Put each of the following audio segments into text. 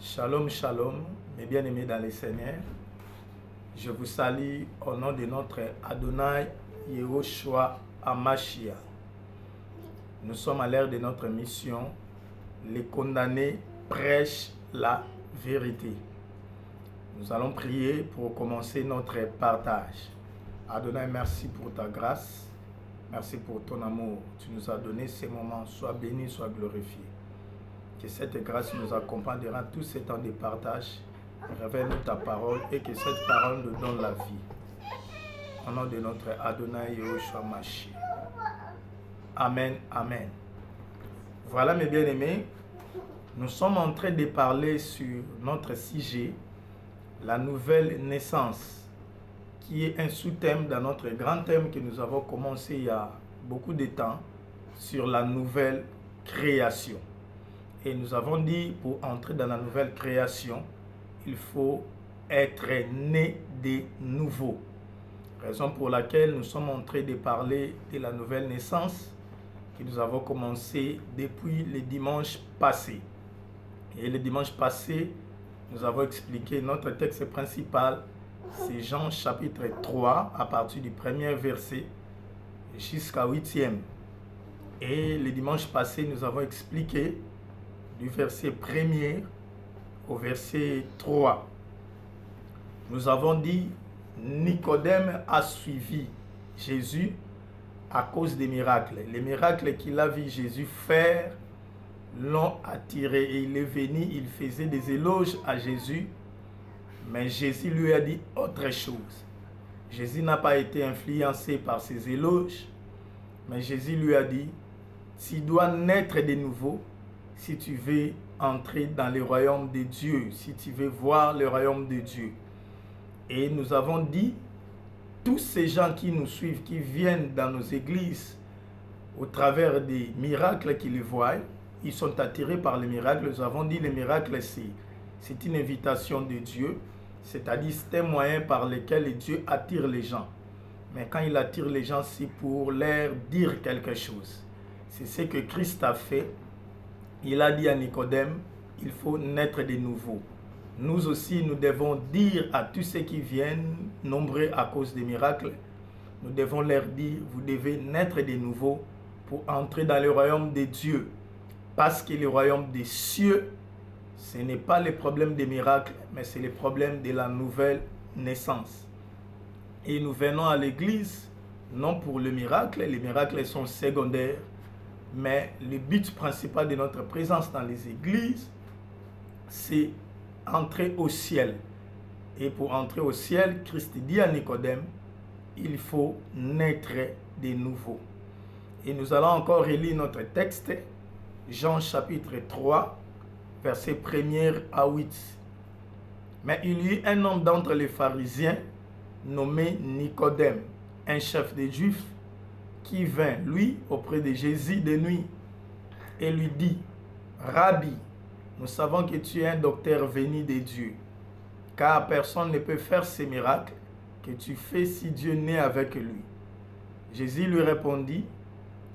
Shalom, shalom, mes bien-aimés dans les Seigneurs. Je vous salue au nom de notre Adonai Yehoshua Hamashiach. Nous sommes à l'ère de notre mission. Les condamnés prêchent la vérité. Nous allons prier pour commencer notre partage. Adonai, merci pour ta grâce. Merci pour ton amour. Tu nous as donné ces moments. Sois béni, sois glorifié. Que cette grâce nous accompagne durant tout ce temps de partage. Révèle-nous ta parole et que cette parole nous donne la vie. Au nom de notre Adonai Yehoshua Mashiach. Amen, amen. Voilà mes bien-aimés, nous sommes en train de parler sur notre sujet, la nouvelle naissance, qui est un sous-thème dans notre grand thème que nous avons commencé il y a beaucoup de temps, sur la nouvelle création. Et nous avons dit, pour entrer dans la nouvelle création, il faut être né de nouveau. Raison pour laquelle nous sommes en train de parler de la nouvelle naissance que nous avons commencé depuis le dimanche passé. Et le dimanche passé, nous avons expliqué notre texte principal, c'est Jean chapitre 3, à partir du premier verset jusqu'au 8e. Et le dimanche passé, nous avons expliqué du verset 1er au verset 3. Nous avons dit, Nicodème a suivi Jésus à cause des miracles. Les miracles qu'il a vu Jésus faire l'ont attiré et il est venu, il faisait des éloges à Jésus, mais Jésus lui a dit autre chose. Jésus n'a pas été influencé par ses éloges, mais Jésus lui a dit, tu dois naître de nouveau si tu veux entrer dans le royaume de Dieu, si tu veux voir le royaume de Dieu. Et nous avons dit, tous ces gens qui nous suivent, qui viennent dans nos églises, au travers des miracles qu'ils voient, ils sont attirés par les miracles. Nous avons dit, les miracles, c'est une invitation de Dieu, c'est-à-dire c'est un moyen par lequel Dieu attire les gens. Mais quand il attire les gens, c'est pour leur dire quelque chose. C'est ce que Christ a fait. Il a dit à Nicodème, il faut naître de nouveau. Nous aussi, nous devons dire à tous ceux qui viennent, nombreux à cause des miracles, nous devons leur dire, vous devez naître de nouveau pour entrer dans le royaume de Dieu. Parce que le royaume des cieux, ce n'est pas le problème des miracles, mais c'est le problème de la nouvelle naissance. Et nous venons à l'église, non pour le miracle, les miracles sont secondaires, mais le but principal de notre présence dans les églises, c'est entrer au ciel. Et pour entrer au ciel, Christ dit à Nicodème, il faut naître de nouveau. Et nous allons encore relire notre texte, Jean chapitre 3, verset 1er à 8. Mais il y eut un homme d'entre les pharisiens, nommé Nicodème, un chef des Juifs, qui vint, lui, auprès de Jésus de nuit, et lui dit, Rabbi, nous savons que tu es un docteur venu de Dieu, car personne ne peut faire ces miracles que tu fais si Dieu n'est avec lui. Jésus lui répondit,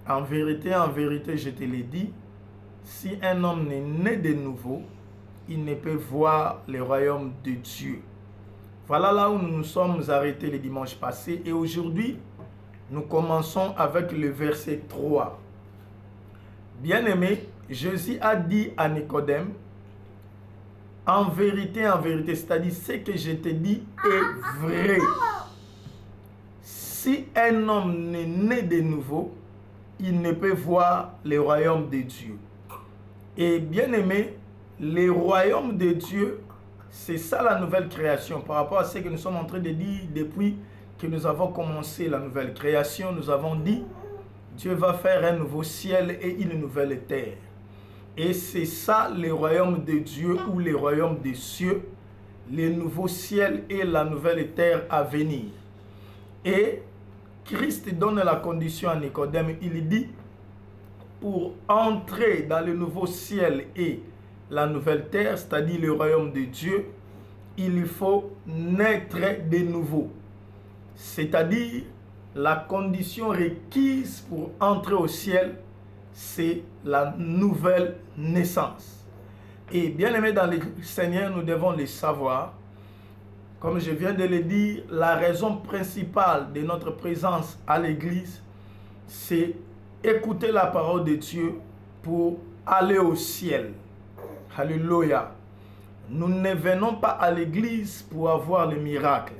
en vérité, je te l'ai dit, si un homme n'est né de nouveau, il ne peut voir le royaume de Dieu. Voilà là où nous nous sommes arrêtés le dimanche passé, et aujourd'hui, nous commençons avec le verset 3. Bien-aimé, Jésus a dit à Nicodème, en vérité, c'est-à-dire ce que je te dis est vrai. Si un homme n'est né de nouveau, il ne peut voir le royaume de Dieu. Et bien-aimé, le royaume de Dieu, c'est ça la nouvelle création. Par rapport à ce que nous sommes en train de dire depuis que nous avons commencé la nouvelle création, nous avons dit, Dieu va faire un nouveau ciel et une nouvelle terre. Et c'est ça le royaume de Dieu ou le royaume des cieux, le nouveau ciel et la nouvelle terre à venir. Et Christ donne la condition à Nicodème, il dit, pour entrer dans le nouveau ciel et la nouvelle terre, c'est-à-dire le royaume de Dieu, il faut naître de nouveau. C'est-à-dire la condition requise pour entrer au ciel, c'est la nouvelle naissance. Et bien aimés dans le Seigneur, nous devons le savoir. Comme je viens de le dire, la raison principale de notre présence à l'église, c'est écouter la parole de Dieu pour aller au ciel. Alléluia. Nous ne venons pas à l'église pour avoir le miracle.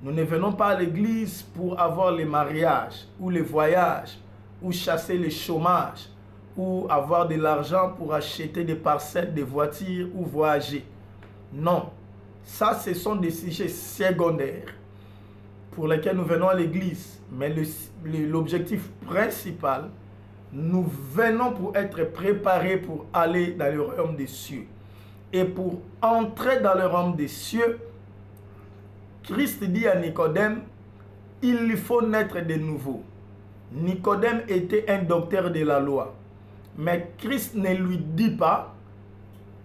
Nous ne venons pas à l'église pour avoir les mariages ou les voyages ou chasser le chômage ou avoir de l'argent pour acheter des parcelles, des voitures ou voyager. Non, ça ce sont des sujets secondaires pour lesquels nous venons à l'église. Mais l'objectif principal, nous venons pour être préparés pour aller dans le royaume des cieux. Et pour entrer dans le royaume des cieux, Christ dit à Nicodème, il faut naître de nouveau. Nicodème était un docteur de la loi. Mais Christ ne lui dit pas,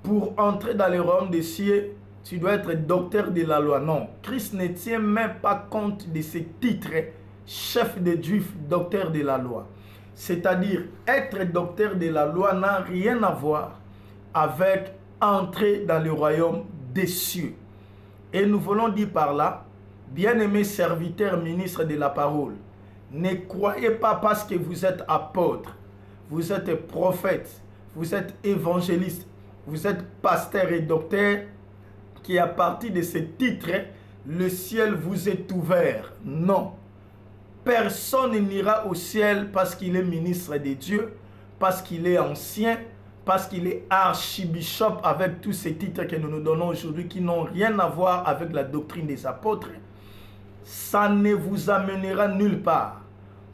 pour entrer dans le royaume des cieux, tu dois être docteur de la loi. Non, Christ ne tient même pas compte de ce titre, chef des Juifs, docteur de la loi. C'est-à-dire, être docteur de la loi n'a rien à voir avec entrer dans le royaume des cieux. Et nous voulons dire par là, bien-aimés serviteurs, ministres de la parole, ne croyez pas parce que vous êtes apôtre, vous êtes prophète, vous êtes évangéliste, vous êtes pasteur et docteur, qu'à partir de ce titre, le ciel vous est ouvert. Non. Personne n'ira au ciel parce qu'il est ministre de Dieu, parce qu'il est ancien, parce qu'il est archibishop avec tous ces titres que nous nous donnons aujourd'hui qui n'ont rien à voir avec la doctrine des apôtres. Ça ne vous amènera nulle part.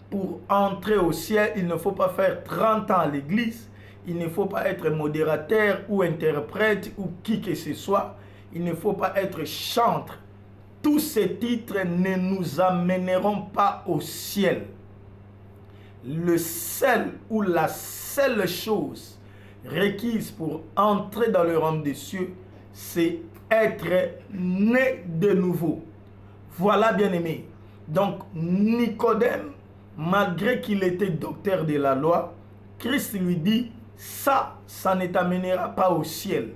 Pour entrer au ciel, il ne faut pas faire 30 ans à l'église, il ne faut pas être modérateur ou interprète ou qui que ce soit, il ne faut pas être chantre. Tous ces titres ne nous amèneront pas au ciel. Le seul ou la seule chose requise pour entrer dans le royaume des cieux, c'est être né de nouveau. Voilà, bien aimé. Donc, Nicodème, malgré qu'il était docteur de la loi, Christ lui dit, ça ne t'amènera pas au ciel.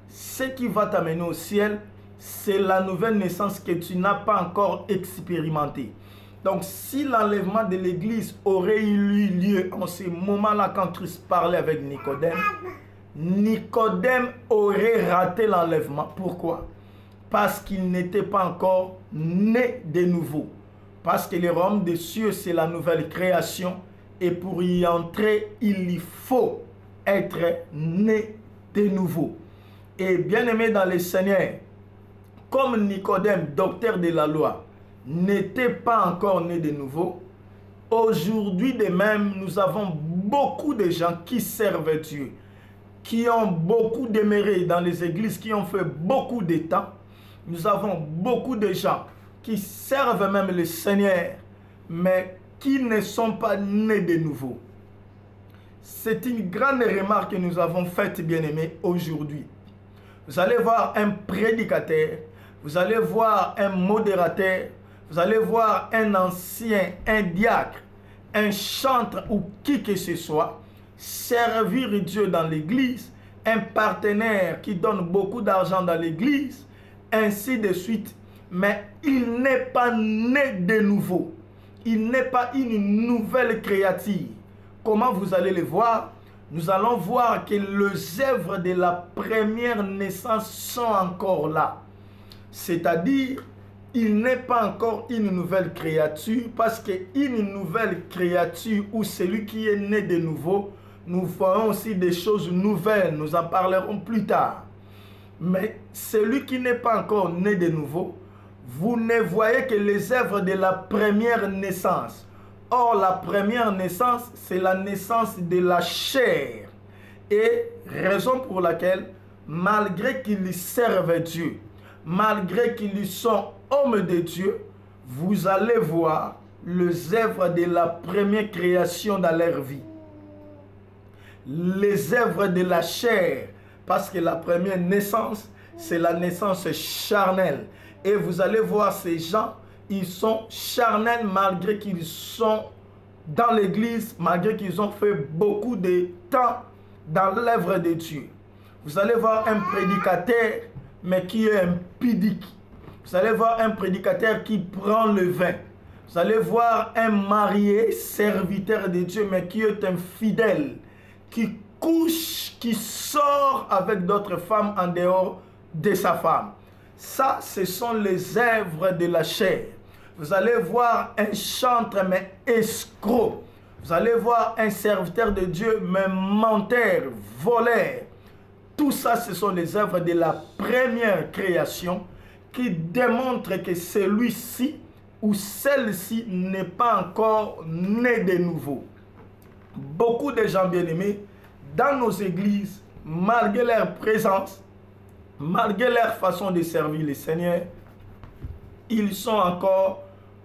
Ce qui va t'amener au ciel, c'est la nouvelle naissance que tu n'as pas encore expérimentée. Donc, si l'enlèvement de l'église aurait eu lieu en ce moment-là, quand Christ parlait avec Nicodème, Nicodème aurait raté l'enlèvement. Pourquoi? Parce qu'il n'était pas encore né de nouveau. Parce que le royaume des cieux, c'est la nouvelle création. Et pour y entrer, il y faut être né de nouveau. Et bien aimé dans le Seigneur, comme Nicodème, docteur de la loi, n'était pas encore né de nouveau, aujourd'hui de même, nous avons beaucoup de gens qui servent Dieu, qui ont beaucoup demeuré dans les églises, qui ont fait beaucoup de temps. Nous avons beaucoup de gens qui servent même le Seigneur, mais qui ne sont pas nés de nouveau. C'est une grande remarque que nous avons faite, bien-aimés, aujourd'hui. Vous allez voir un prédicateur, vous allez voir un modérateur, vous allez voir un ancien, un diacre, un chantre ou qui que ce soit, servir Dieu dans l'église, un partenaire qui donne beaucoup d'argent dans l'église, ainsi de suite. Mais il n'est pas né de nouveau. Il n'est pas une nouvelle créature. Comment vous allez le voir? Nous allons voir que les œuvres de la première naissance sont encore là. C'est-à-dire, il n'est pas encore une nouvelle créature, parce qu'une nouvelle créature ou celui qui est né de nouveau, nous ferons aussi des choses nouvelles, nous en parlerons plus tard. Mais celui qui n'est pas encore né de nouveau, vous ne voyez que les œuvres de la première naissance. Or, la première naissance, c'est la naissance de la chair. Et raison pour laquelle, malgré qu'ils servent Dieu, malgré qu'ils sont hommes de Dieu, vous allez voir les œuvres de la première création dans leur vie. Les œuvres de la chair, parce que la première naissance, c'est la naissance charnelle. Et vous allez voir ces gens, ils sont charnels malgré qu'ils sont dans l'église, malgré qu'ils ont fait beaucoup de temps dans l'œuvre de Dieu. Vous allez voir un prédicateur, mais qui est impudique. Vous allez voir un prédicateur qui prend le vin. Vous allez voir un marié, serviteur de Dieu, mais qui est infidèle, qui couche, qui sort avec d'autres femmes en dehors de sa femme. Ça, ce sont les œuvres de la chair. Vous allez voir un chantre, mais escroc. Vous allez voir un serviteur de Dieu, mais menteur, voleur. Tout ça, ce sont les œuvres de la première création qui démontrent que celui-ci ou celle-ci n'est pas encore né de nouveau. Beaucoup de gens bien-aimés, dans nos églises, malgré leur présence, malgré leur façon de servir le Seigneur, ils sont encore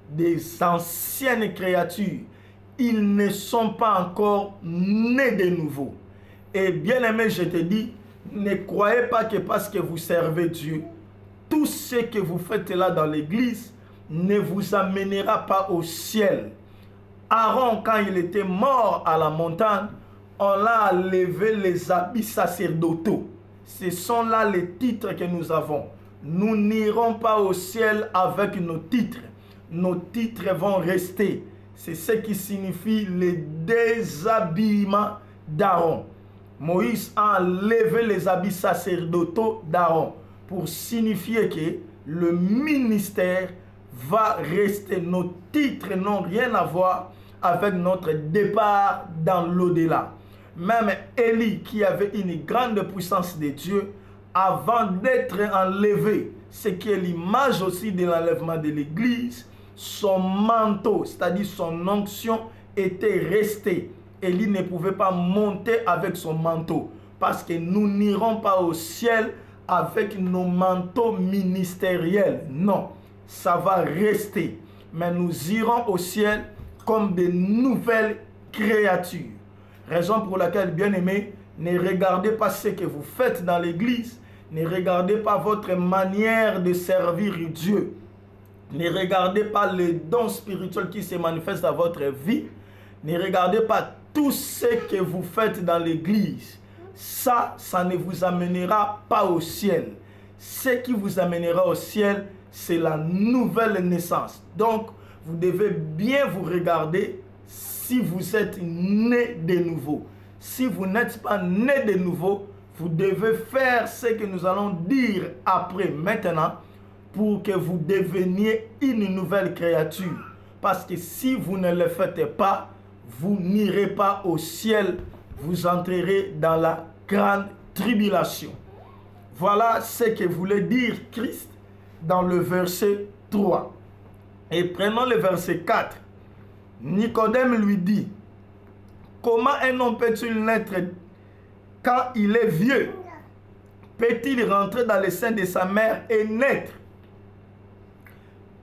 des anciennes créatures. Ils ne sont pas encore nés de nouveau. Et bien-aimé, je te dis, ne croyez pas que parce que vous servez Dieu, tout ce que vous faites là dans l'église ne vous amènera pas au ciel. Aaron, quand il était mort à la montagne, on l'a enlevé les habits sacerdotaux. Ce sont là les titres que nous avons. Nous n'irons pas au ciel avec nos titres. Nos titres vont rester. C'est ce qui signifie le déshabillement d'Aaron. Moïse a enlevé les habits sacerdotaux d'Aaron pour signifier que le ministère va rester. Nos titres n'ont rien à voir avec notre départ dans l'au-delà. Même Élie, qui avait une grande puissance de Dieu, avant d'être enlevé, ce qui est l'image aussi de l'enlèvement de l'Église, son manteau, c'est-à-dire son onction, était resté. Élie ne pouvait pas monter avec son manteau, parce que nous n'irons pas au ciel avec nos manteaux ministériels. Non, ça va rester. Mais nous irons au ciel comme de nouvelles créatures. Raison pour laquelle, bien-aimés, ne regardez pas ce que vous faites dans l'église. Ne regardez pas votre manière de servir Dieu. Ne regardez pas les dons spirituels qui se manifestent dans votre vie. Ne regardez pas tout ce que vous faites dans l'église. Ça ne vous amènera pas au ciel. Ce qui vous amènera au ciel, c'est la nouvelle naissance. Donc, vous devez bien vous regarder si vous êtes né de nouveau. Si vous n'êtes pas né de nouveau, vous devez faire ce que nous allons dire après, maintenant, pour que vous deveniez une nouvelle créature. Parce que si vous ne le faites pas, vous n'irez pas au ciel, vous entrerez dans la grande tribulation. Voilà ce que voulait dire Christ dans le verset 3. Et prenons le verset 4. Nicodème lui dit, comment un homme peut-il naître quand il est vieux? Peut-il rentrer dans le sein de sa mère et naître?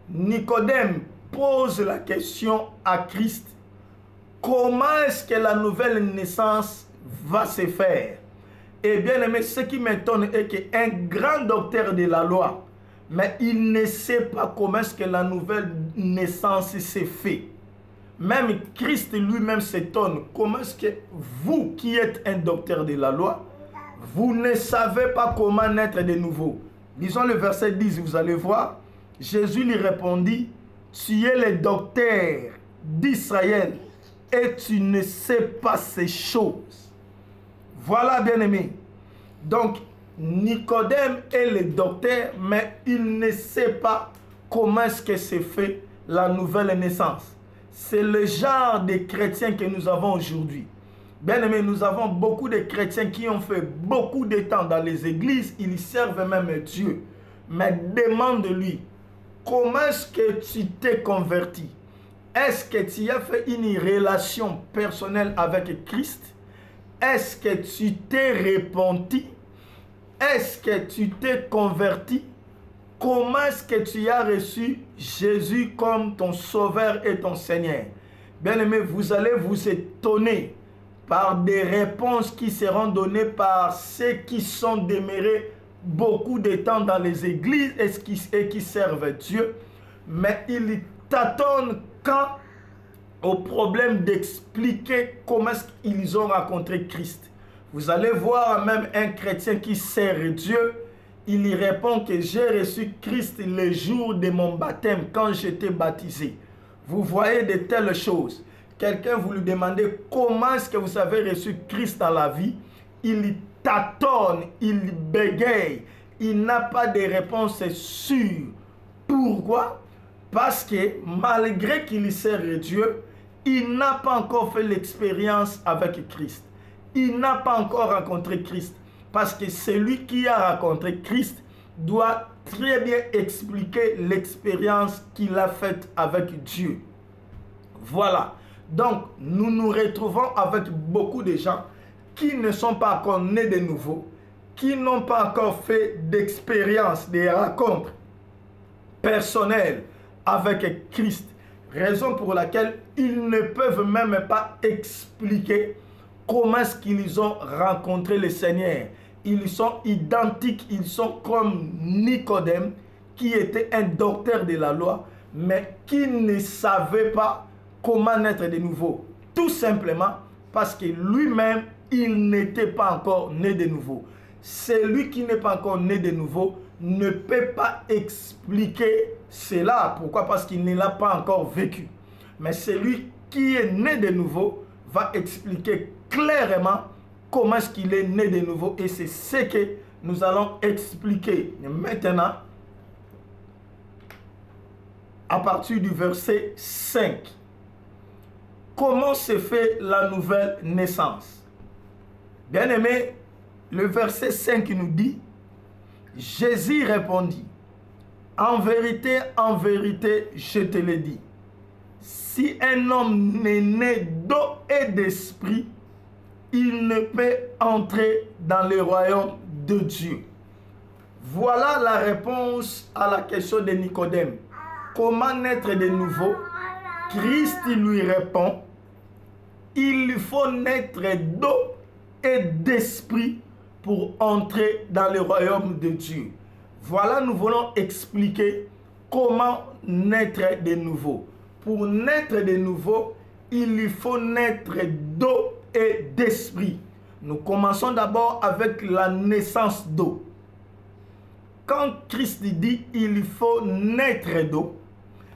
Nicodème pose la question à Christ. Comment est-ce que la nouvelle naissance va se faire? Et bien aimé, ce qui m'étonne est qu'un grand docteur de la loi, mais il ne sait pas comment est-ce que la nouvelle naissance s'est faite. Même Christ lui-même s'étonne. Comment est-ce que vous qui êtes un docteur de la loi, vous ne savez pas comment naître de nouveau? Lisons le verset 10, vous allez voir. Jésus lui répondit, tu es le docteur d'Israël et tu ne sais pas ces choses. Voilà, bien-aimé. Donc, Nicodème est le docteur, mais il ne sait pas comment est-ce que se fait la nouvelle naissance. C'est le genre de chrétiens que nous avons aujourd'hui. Bien-aimé, nous avons beaucoup de chrétiens qui ont fait beaucoup de temps dans les églises. Ils servent même Dieu. Mais demande-lui, comment est-ce que tu t'es converti? Est-ce que tu as fait une relation personnelle avec Christ? Est-ce que tu t'es repenti? Est-ce que tu t'es converti? Comment est-ce que tu as reçu Jésus comme ton sauveur et ton Seigneur? Bien-aimé, vous allez vous étonner par des réponses qui seront données par ceux qui sont demeurés beaucoup de temps dans les églises et qui servent Dieu. Mais ils tâtonnent quand au problème d'expliquer comment est-ce qu'ils ont rencontré Christ. Vous allez voir même un chrétien qui sert Dieu, il y répond que j'ai reçu Christ le jour de mon baptême quand j'étais baptisé. Vous voyez de telles choses. Quelqu'un vous lui demandez comment est-ce que vous avez reçu Christ dans la vie. Il tâtonne, il bégaye. Il n'a pas de réponse sûre. Pourquoi? Parce que malgré qu'il sert Dieu, il n'a pas encore fait l'expérience avec Christ. Il n'a pas encore rencontré Christ. Parce que celui qui a rencontré Christ doit très bien expliquer l'expérience qu'il a faite avec Dieu. Voilà. Donc, nous nous retrouvons avec beaucoup de gens qui ne sont pas encore nés de nouveau, qui n'ont pas encore fait d'expérience, de rencontres personnelles avec Christ. Raison pour laquelle ils ne peuvent même pas expliquer comment est-ce qu'ils ont rencontré le Seigneur. Ils sont identiques, ils sont comme Nicodème, qui était un docteur de la loi, mais qui ne savait pas comment naître de nouveau. Tout simplement parce que lui-même, il n'était pas encore né de nouveau. Celui qui n'est pas encore né de nouveau ne peut pas expliquer cela. Pourquoi? Parce qu'il ne l'a pas encore vécu. Mais celui qui est né de nouveau va expliquer clairement comment est-ce qu'il est né de nouveau. Et c'est ce que nous allons expliquer maintenant à partir du verset 5. Comment se fait la nouvelle naissance? Bien aimé, le verset 5 nous dit, Jésus répondit, en vérité, je te le dis, si un homme n'est né d'eau et d'esprit, il ne peut entrer dans le royaume de Dieu. Voilà la réponse à la question de Nicodème. Comment naître de nouveau? Christ lui répond, il faut naître d'eau et d'esprit pour entrer dans le royaume de Dieu. Voilà, nous voulons expliquer comment naître de nouveau. Pour naître de nouveau, il faut naître d'eau et d'esprit. Nous commençons d'abord avec la naissance d'eau. Quand Christ dit il faut naître d'eau,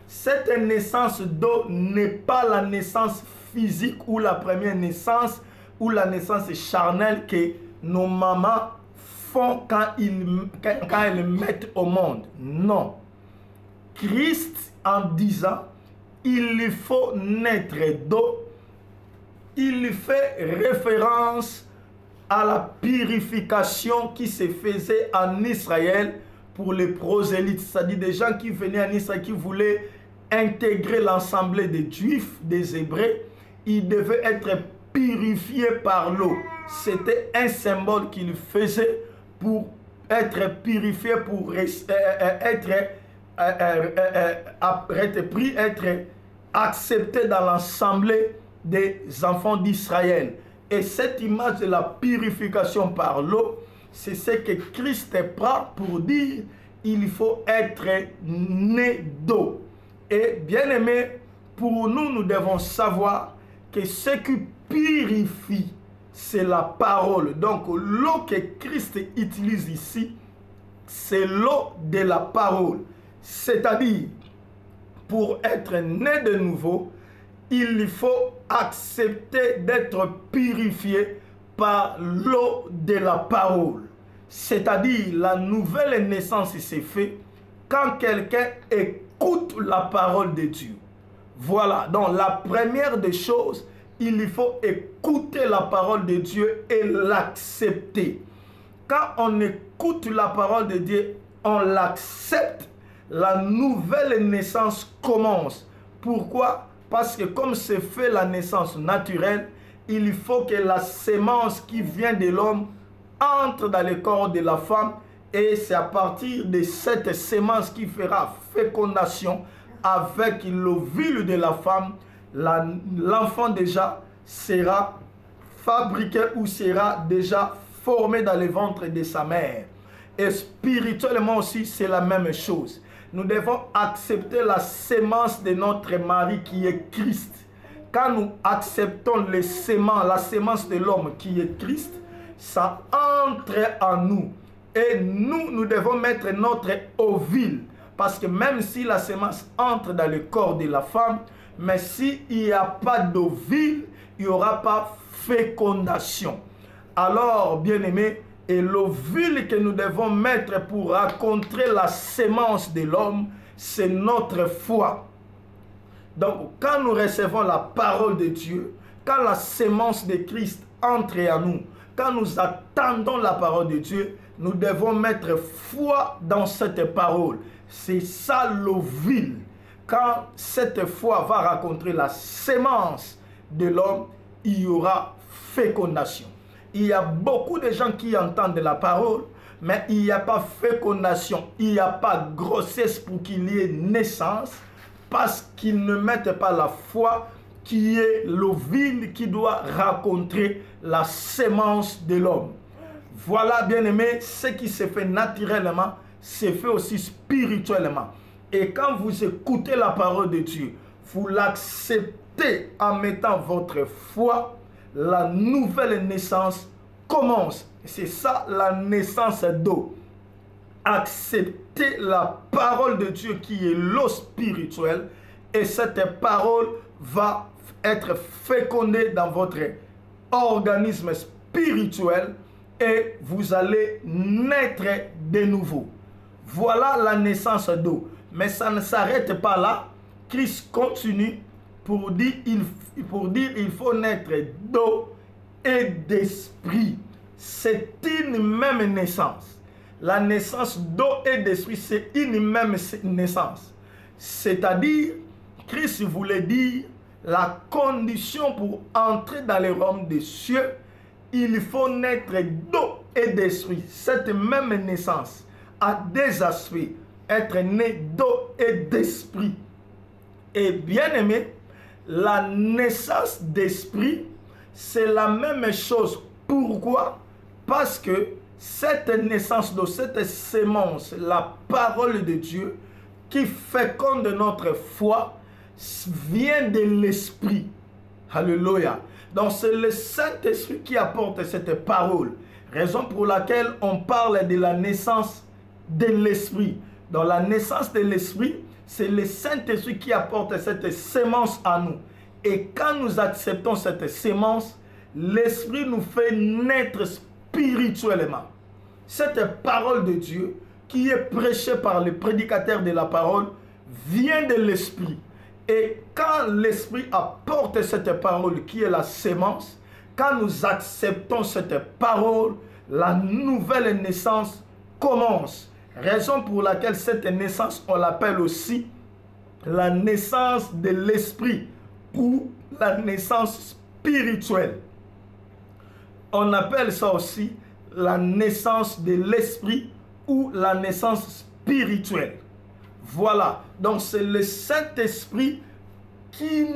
cette naissance d'eau n'est pas la naissance physique ou la première naissance ou la naissance charnelle que nos mamans font quand elles mettent au monde. Non. Christ, en disant il faut naître d'eau, il fait référence à la purification qui se faisait en Israël pour les prosélytes, c'est-à-dire des gens qui venaient en Israël, qui voulaient intégrer l'assemblée des Juifs, des Hébreux. Ils devaient être purifiés par l'eau. C'était un symbole qu'il faisait pour être purifié, pour être accepté dans l'assemblée des enfants d'Israël. Et cette image de la purification par l'eau, c'est ce que Christ prend pour dire il faut être né d'eau. Et bien aimé, pour nous, nous devons savoir que ce qui purifie, c'est la parole. Donc l'eau que Christ utilise ici, c'est l'eau de la parole. C'est-à-dire, pour être né de nouveau, il faut accepter d'être purifié par l'eau de la parole. C'est-à-dire, la nouvelle naissance s'est faite quand quelqu'un écoute la parole de Dieu. Voilà, donc la première des choses, il faut écouter la parole de Dieu et l'accepter. Quand on écoute la parole de Dieu, on l'accepte, la nouvelle naissance commence. Pourquoi? Parce que comme c'est fait la naissance naturelle, il faut que la sémence qui vient de l'homme entre dans le corps de la femme. Et c'est à partir de cette sémence qui fera fécondation avec l'ovule de la femme, l'enfant déjà sera fabriqué ou sera déjà formé dans le ventre de sa mère. Et spirituellement aussi, c'est la même chose. Nous devons accepter la sémence de notre mari qui est Christ. Quand nous acceptons la sémence de l'homme qui est Christ, ça entre en nous. Et nous devons mettre notre ovule. Parce que même si la semence entre dans le corps de la femme, mais s'il n'y a pas d'ovule, il n'y aura pas fécondation. Alors, bien-aimés, et l'ovule que nous devons mettre pour rencontrer la semence de l'homme, c'est notre foi. Donc, quand nous recevons la parole de Dieu, quand la semence de Christ entre en nous, quand nous attendons la parole de Dieu, nous devons mettre foi dans cette parole. C'est ça l'ovule. Quand cette foi va rencontrer la semence de l'homme, il y aura fécondation. Il y a beaucoup de gens qui entendent la parole, mais il n'y a pas fécondation, il n'y a pas grossesse pour qu'il y ait naissance, parce qu'ils ne mettent pas la foi qui est l'ovule qui doit rencontrer la semence de l'homme. Voilà, bien-aimé, ce qui se fait naturellement, se fait aussi spirituellement. Et quand vous écoutez la parole de Dieu, vous l'acceptez en mettant votre foi, la nouvelle naissance commence. C'est ça la naissance d'eau. Acceptez la parole de Dieu qui est l'eau spirituelle et cette parole va être fécondée dans votre organisme spirituel et vous allez naître de nouveau. Voilà la naissance d'eau. Mais ça ne s'arrête pas là. Christ continue pour dire il faut naître d'eau et d'esprit. C'est une même naissance. La naissance d'eau et d'esprit, c'est une même naissance. C'est-à-dire, Christ voulait dire la condition pour entrer dans les royaumes des cieux, il faut naître d'eau et d'esprit. Cette même naissance a des aspects. Être né d'eau et d'esprit. Et bien aimé, la naissance d'esprit, c'est la même chose. Pourquoi? Parce que cette naissance d'eau, cette sémence, la parole de Dieu, qui féconde notre foi, vient de l'esprit. Alléluia. Donc c'est le Saint-Esprit qui apporte cette parole. Raison pour laquelle on parle de la naissance de l'esprit. Dans la naissance de l'esprit, c'est le Saint-Esprit qui apporte cette sémence à nous. Et quand nous acceptons cette sémence, l'Esprit nous fait naître spirituellement. Cette parole de Dieu qui est prêchée par le prédicateur de la parole vient de l'Esprit. Et quand l'Esprit apporte cette parole qui est la sémence, quand nous acceptons cette parole, la nouvelle naissance commence. Raison pour laquelle cette naissance, on l'appelle aussi la naissance de l'esprit ou la naissance spirituelle. On appelle ça aussi la naissance de l'esprit ou la naissance spirituelle. Voilà, donc c'est le Saint-Esprit qui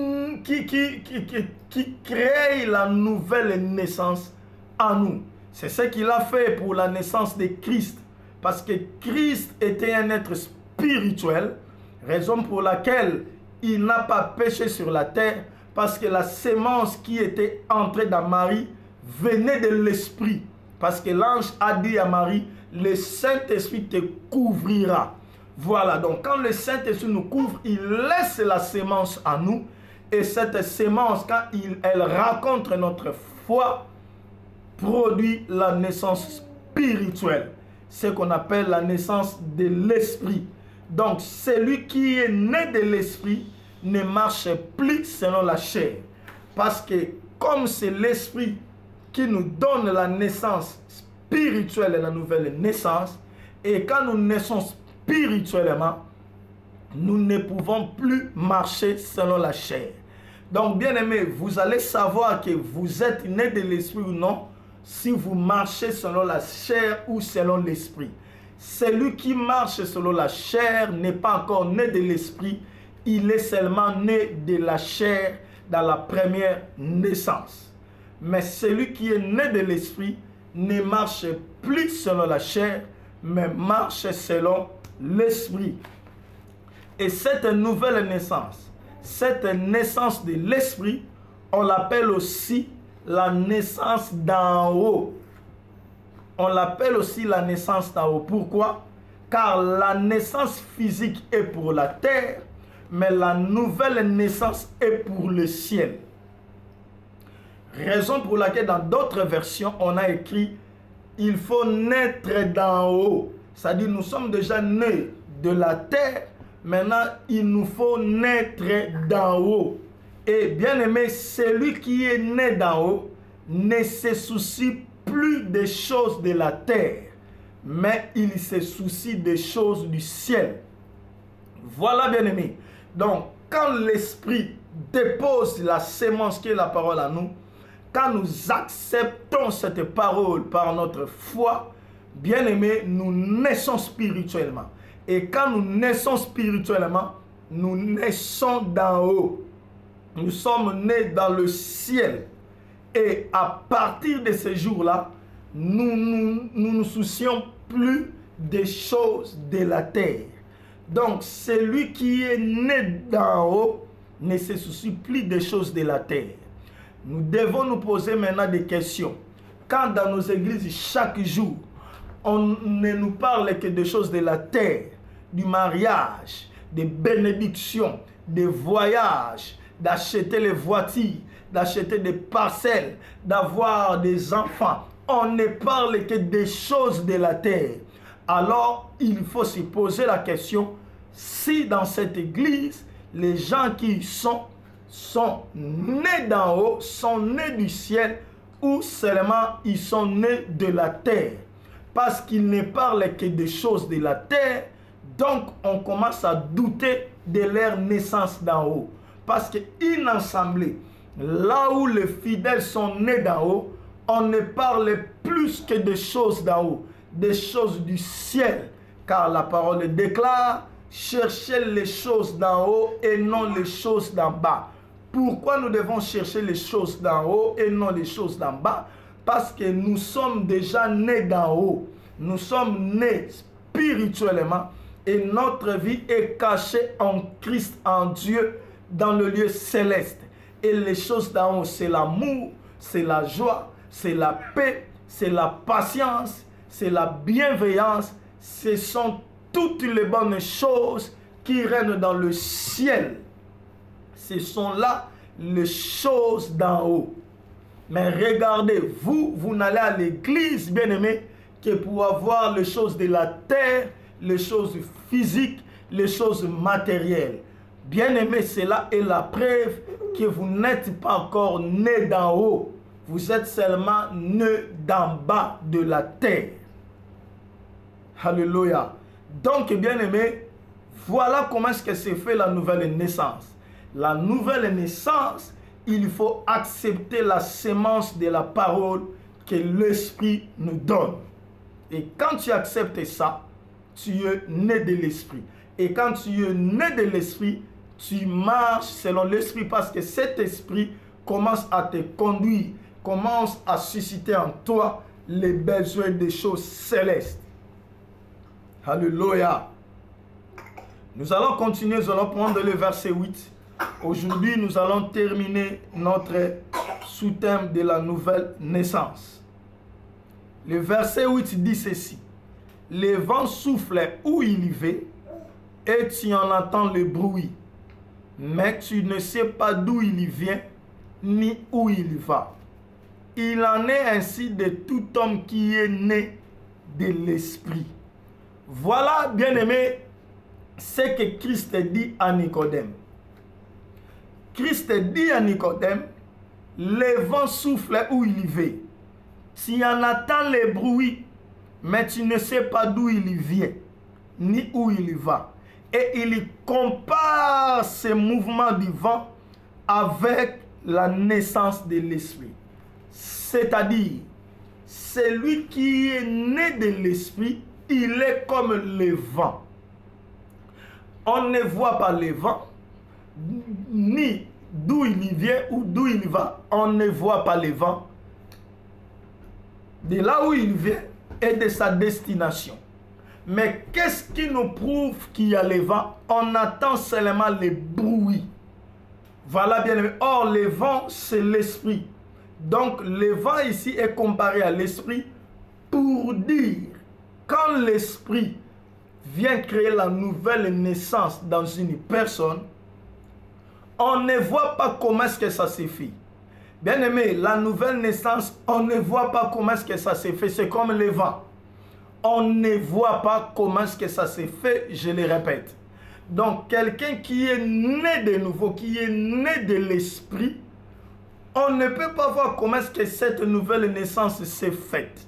crée la nouvelle naissance en nous. C'est ce qu'il a fait pour la naissance de Christ. Parce que Christ était un être spirituel, raison pour laquelle il n'a pas péché sur la terre, parce que la sémence qui était entrée dans Marie venait de l'Esprit. Parce que l'ange a dit à Marie, le Saint-Esprit te couvrira. Voilà, donc quand le Saint-Esprit nous couvre, il laisse la sémence en nous. Et cette sémence, quand elle rencontre notre foi, produit la naissance spirituelle. Ce qu'on appelle la naissance de l'esprit. Donc, celui qui est né de l'esprit ne marche plus selon la chair. Parce que comme c'est l'esprit qui nous donne la naissance spirituelle et la nouvelle naissance, et quand nous naissons spirituellement, nous ne pouvons plus marcher selon la chair. Donc, bien aimé, vous allez savoir que vous êtes né de l'esprit ou non, si vous marchez selon la chair ou selon l'esprit. Celui qui marche selon la chair n'est pas encore né de l'esprit, il est seulement né de la chair dans la première naissance. Mais celui qui est né de l'esprit ne marche plus selon la chair, mais marche selon l'esprit. Et cette nouvelle naissance, cette naissance de l'esprit, on l'appelle aussi la naissance d'en haut. On l'appelle aussi la naissance d'en haut. Pourquoi? Car la naissance physique est pour la terre, mais la nouvelle naissance est pour le ciel. Raison pour laquelle dans d'autres versions, on a écrit « Il faut naître d'en haut ». C'est-à-dire nous sommes déjà nés de la terre, maintenant il nous faut naître d'en haut. Et bien aimé, celui qui est né d'en haut ne se soucie plus des choses de la terre, mais il se soucie des choses du ciel. Voilà bien aimé. Donc, quand l'Esprit dépose la sémence qui est la parole à nous, quand nous acceptons cette parole par notre foi, bien aimé, nous naissons spirituellement. Et quand nous naissons spirituellement, nous naissons d'en haut. Nous sommes nés dans le ciel. Et à partir de ce jour-là, nous nous soucions plus des choses de la terre. Donc, celui qui est né d'en haut ne se soucie plus des choses de la terre. Nous devons nous poser maintenant des questions. Quand dans nos églises, chaque jour, on ne nous parle que des choses de la terre, du mariage, des bénédictions, des voyages, d'acheter les voitures, d'acheter des parcelles, d'avoir des enfants. On ne parle que des choses de la terre. Alors, il faut se poser la question, si dans cette église, les gens qui sont nés d'en haut, sont nés du ciel, ou seulement ils sont nés de la terre. Parce qu'ils ne parlent que des choses de la terre, donc on commence à douter de leur naissance d'en haut. Parce qu'une assemblée, là où les fidèles sont nés d'en haut, on ne parle plus que des choses d'en haut, des choses du ciel. Car la parole déclare, cherchez les choses d'en haut et non les choses d'en bas. Pourquoi nous devons chercher les choses d'en haut et non les choses d'en bas? Parce que nous sommes déjà nés d'en haut. Nous sommes nés spirituellement et notre vie est cachée en Christ, en Dieu, dans le lieu céleste. Et les choses d'en haut, c'est l'amour, c'est la joie, c'est la paix, c'est la patience, c'est la bienveillance. Ce sont toutes les bonnes choses qui règnent dans le ciel. Ce sont là les choses d'en haut. Mais regardez, vous n'allez à l'église, bien-aimés, que pour avoir les choses de la terre, les choses physiques, les choses matérielles. Bien-aimés, cela est la preuve que vous n'êtes pas encore né d'en haut. Vous êtes seulement né d'en bas de la terre. Alléluia. Donc, bien-aimés, voilà comment est-ce que se fait la nouvelle naissance. La nouvelle naissance, il faut accepter la sémence de la parole que l'Esprit nous donne. Et quand tu acceptes ça, tu es né de l'Esprit. Et quand tu es né de l'Esprit, tu marches selon l'Esprit parce que cet Esprit commence à te conduire, commence à susciter en toi les besoins des choses célestes. Alléluia. Nous allons continuer, nous allons prendre le verset 8. Aujourd'hui, nous allons terminer notre sous-thème de la nouvelle naissance. Le verset 8 dit ceci. Le vent souffle où il veut et tu en entends le bruit, mais tu ne sais pas d'où il vient ni où il va. Il en est ainsi de tout homme qui est né de l'Esprit. Voilà, bien-aimé, ce que Christ dit à Nicodème. Christ dit à Nicodème, le vent souffle où il veut. Tu en entends le bruit, mais tu ne sais pas d'où il vient, ni où il va. Et il compare ce mouvement du vent avec la naissance de l'Esprit. C'est-à-dire, celui qui est né de l'Esprit, il est comme le vent. On ne voit pas le vent, ni d'où il vient ou d'où il va. On ne voit pas le vent de là où il vient et de sa destination. Mais qu'est-ce qui nous prouve qu'il y a le vent? On attend seulement le bruit. Voilà bien aimé. Or, le vent, c'est l'esprit. Donc, le vent ici est comparé à l'esprit pour dire, quand l'esprit vient créer la nouvelle naissance dans une personne, on ne voit pas comment est-ce que ça se fait. Bien aimé, la nouvelle naissance, on ne voit pas comment est-ce que ça se fait. C'est comme le vent. On ne voit pas comment est-ce que ça se fait, je le répète. Donc, quelqu'un qui est né de nouveau, qui est né de l'esprit, on ne peut pas voir comment est-ce que cette nouvelle naissance s'est faite.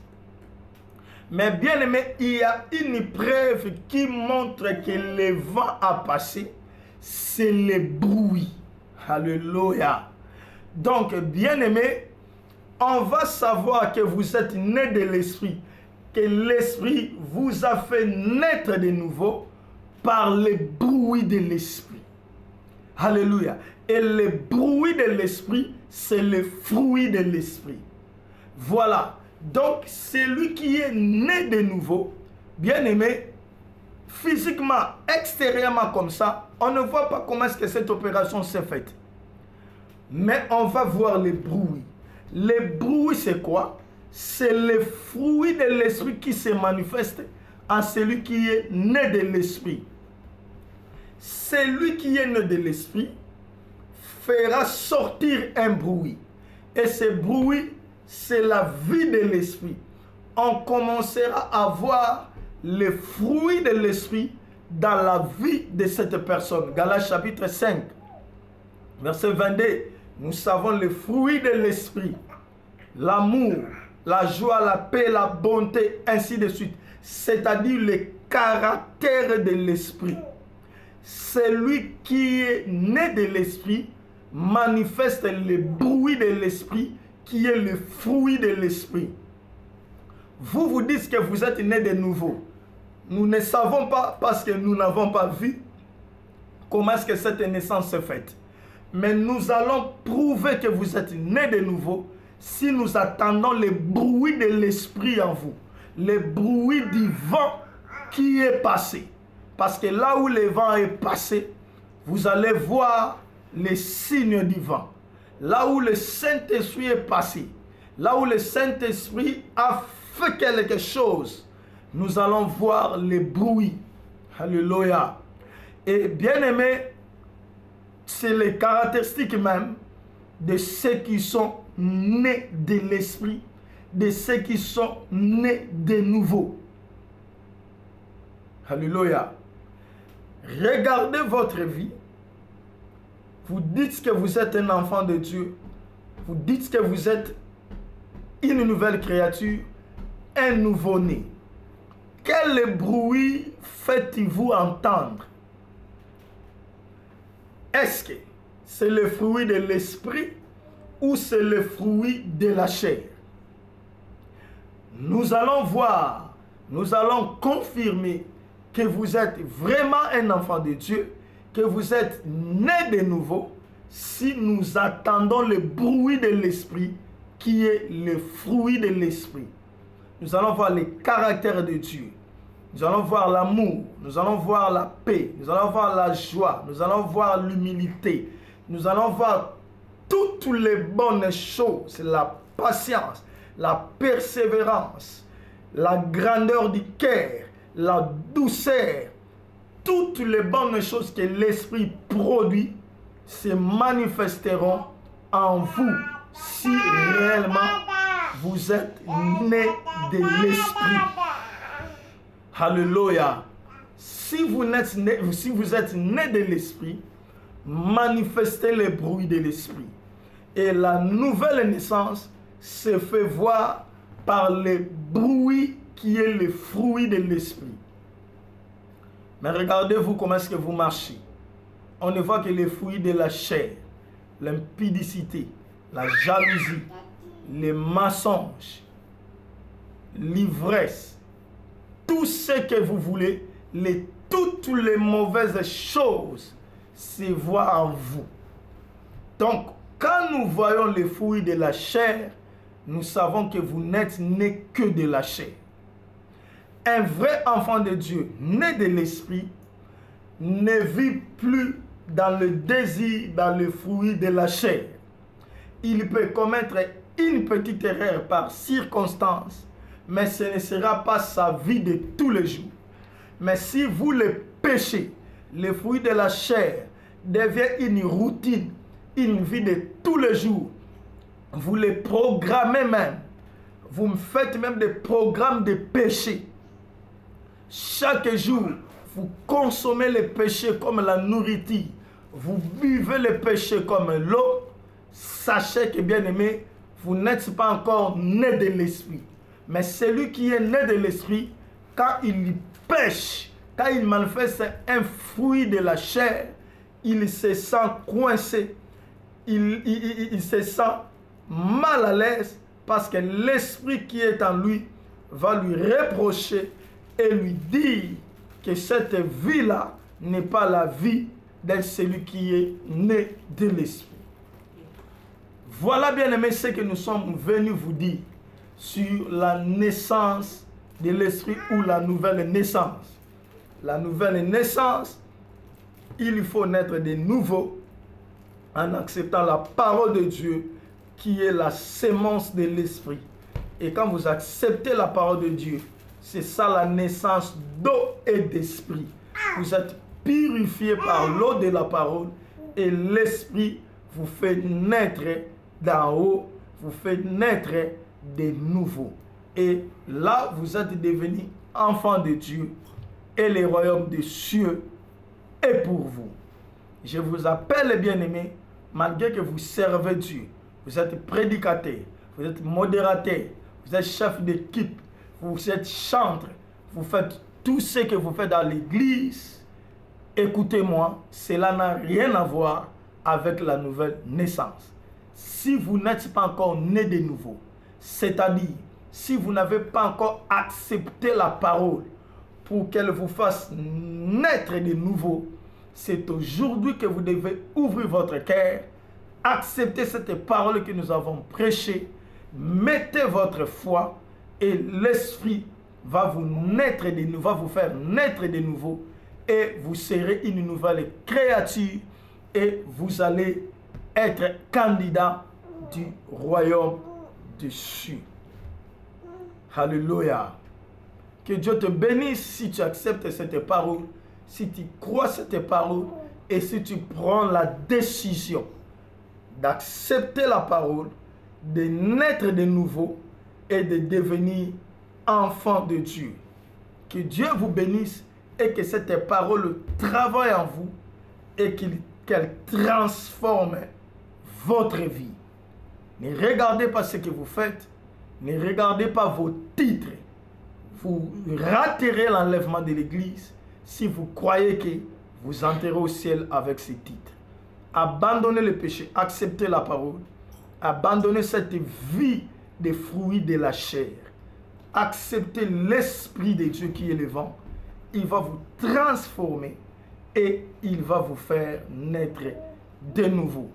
Mais bien aimé, il y a une preuve qui montre que le vent a passé, c'est le bruit. Alléluia. Donc, bien aimé, on va savoir que vous êtes né de l'esprit, que l'esprit vous a fait naître de nouveau par le bruit de l'esprit. Alléluia. Et le bruit de l'esprit, c'est le fruit de l'esprit. Voilà. Donc, celui qui est né de nouveau, bien aimé, physiquement, extérieurement comme ça, on ne voit pas comment est-ce que cette opération s'est faite. Mais on va voir le bruit. Le bruit, c'est quoi? C'est le fruit de l'esprit qui se manifeste en celui qui est né de l'esprit. Celui qui est né de l'esprit fera sortir un bruit. Et ce bruit, c'est la vie de l'esprit. On commencera à voir le fruit de l'esprit dans la vie de cette personne. Galates chapitre 5, verset 22. Nous savons le fruit de l'esprit. L'amour, la joie, la paix, la bonté, ainsi de suite. C'est-à-dire le caractère de l'esprit. Celui qui est né de l'esprit manifeste le bruit de l'esprit qui est le fruit de l'esprit. Vous vous dites que vous êtes né de nouveau. Nous ne savons pas parce que nous n'avons pas vu comment est-ce que cette naissance s'est faite. Mais nous allons prouver que vous êtes né de nouveau si nous attendons le bruit de l'esprit en vous. Le bruit du vent qui est passé. Parce que là où le vent est passé, vous allez voir les signes du vent. Là où le Saint-Esprit est passé, là où le Saint-Esprit a fait quelque chose, nous allons voir le bruit. Alléluia. Et bien aimé, c'est les caractéristiques même de ceux qui sont nés de l'esprit, de ceux qui sont nés de nouveau. Alléluia. Regardez votre vie. Vous dites que vous êtes un enfant de Dieu. Vous dites que vous êtes une nouvelle créature, un nouveau-né. Quel bruit faites-vous entendre? Est-ce que c'est le fruit de l'esprit ou c'est le fruit de la chair? Nous allons voir, nous allons confirmer que vous êtes vraiment un enfant de Dieu, que vous êtes né de nouveau, si nous attendons le bruit de l'esprit qui est le fruit de l'esprit. Nous allons voir les caractères de Dieu. Nous allons voir l'amour, nous allons voir la paix, nous allons voir la joie, nous allons voir l'humilité, nous allons voir toutes les bonnes choses, la patience, la persévérance, la grandeur du cœur, la douceur, toutes les bonnes choses que l'Esprit produit se manifesteront en vous si réellement vous êtes né de l'Esprit. Alléluia. Si vous êtes né de l'Esprit, manifestez le bruit de l'Esprit. Et la nouvelle naissance se fait voir par le bruit qui est le fruit de l'Esprit. Mais regardez-vous comment est-ce que vous marchez. On ne voit que les fruits de la chair, l'impudicité, la jalousie, les mensonges, l'ivresse, tout ce que vous voulez, toutes les mauvaises choses se voient en vous. Donc, quand nous voyons les fruits de la chair, nous savons que vous n'êtes né que de la chair. Un vrai enfant de Dieu, né de l'esprit, ne vit plus dans le désir, dans le fruit de la chair. Il peut commettre une petite erreur par circonstance, mais ce ne sera pas sa vie de tous les jours. Mais si vous le péchez, le fruit de la chair devient une routine, une vie de tous les jours. Vous les programmez même. Vous me faites même des programmes de péché. Chaque jour, vous consommez le péché comme la nourriture. Vous buvez le péché comme l'eau. Sachez que, bien aimé, vous n'êtes pas encore né de l'esprit. Mais celui qui est né de l'esprit, quand il pêche, quand il manifeste un fruit de la chair, il se sent coincé, il se sent mal à l'aise parce que l'esprit qui est en lui va lui reprocher et lui dire que cette vie-là n'est pas la vie de celui qui est né de l'esprit. Voilà, bien aimé, ce que nous sommes venus vous dire sur la naissance de l'esprit ou la nouvelle naissance. La nouvelle naissance, il faut naître de nouveau en acceptant la parole de Dieu qui est la sémence de l'esprit. Et quand vous acceptez la parole de Dieu, c'est ça la naissance d'eau et d'esprit. Vous êtes purifié par l'eau de la parole et l'esprit vous fait naître d'en haut, vous fait naître de nouveau. Et là, vous êtes devenu enfant de Dieu et le royaume des cieux est pour vous. Je vous appelle, bien-aimés, malgré que vous servez Dieu, vous êtes prédicateur, vous êtes modérateur, vous êtes chef d'équipe, vous êtes chantre, vous faites tout ce que vous faites dans l'église. Écoutez-moi, cela n'a rien à voir avec la nouvelle naissance. Si vous n'êtes pas encore né de nouveau, c'est-à-dire si vous n'avez pas encore accepté la parole pour qu'elle vous fasse naître de nouveau, c'est aujourd'hui que vous devez ouvrir votre cœur, accepter cette parole que nous avons prêchée, mettez votre foi et l'esprit va vous naître de nouveau, va vous faire naître de nouveau et vous serez une nouvelle créature et vous allez être candidat du royaume des cieux. Alléluia. Que Dieu te bénisse si tu acceptes cette parole, si tu crois cette parole et si tu prends la décision d'accepter la parole, de naître de nouveau et de devenir enfant de Dieu. Que Dieu vous bénisse et que cette parole travaille en vous et qu'elle transforme votre vie. Ne regardez pas ce que vous faites, ne regardez pas vos titres. Vous raterez l'enlèvement de l'Église si vous croyez que vous entrerez au ciel avec ces titres. Abandonnez le péché, acceptez la parole, abandonnez cette vie des fruits de la chair. Acceptez l'Esprit de Dieu qui est le vent. Il va vous transformer et il va vous faire naître de nouveau.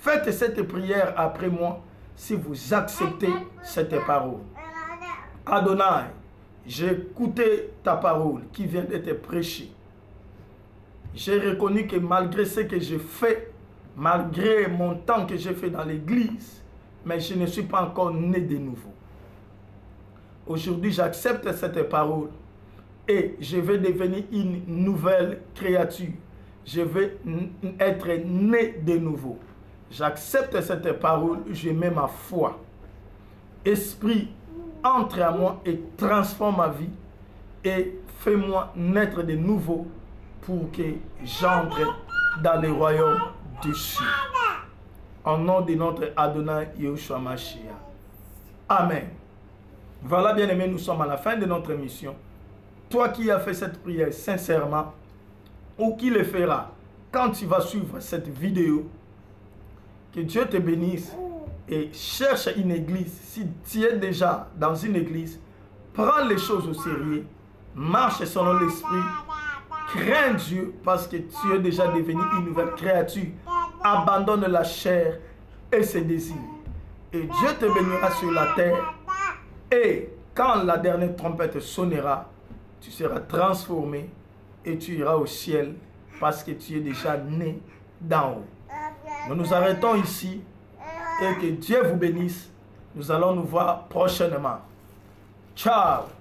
Faites cette prière après moi si vous acceptez cette parole. Adonai, j'ai écouté ta parole qui vient d'être prêchée. J'ai reconnu que malgré ce que j'ai fait, malgré mon temps que j'ai fait dans l'église, mais je ne suis pas encore né de nouveau. Aujourd'hui, j'accepte cette parole et je vais devenir une nouvelle créature. Je vais être né de nouveau. J'accepte cette parole, je mets ma foi. Esprit, entre à moi et transforme ma vie et fais-moi naître de nouveau pour que j'entre dans le royaume des cieux. En nom de notre Adonai Yahushua Mashiach. Amen. Voilà, bien-aimés, nous sommes à la fin de notre mission. Toi qui as fait cette prière sincèrement, ou qui le fera quand tu vas suivre cette vidéo, que Dieu te bénisse et cherche une église. Si tu es déjà dans une église, prends les choses au sérieux, marche selon l'esprit, crains Dieu parce que tu es déjà devenu une nouvelle créature. Abandonne la chair et ses désirs. Et Dieu te bénira sur la terre. Et quand la dernière trompette sonnera, tu seras transformé et tu iras au ciel parce que tu es déjà né d'en haut. Nous nous arrêtons ici et que Dieu vous bénisse. Nous allons nous voir prochainement. Ciao.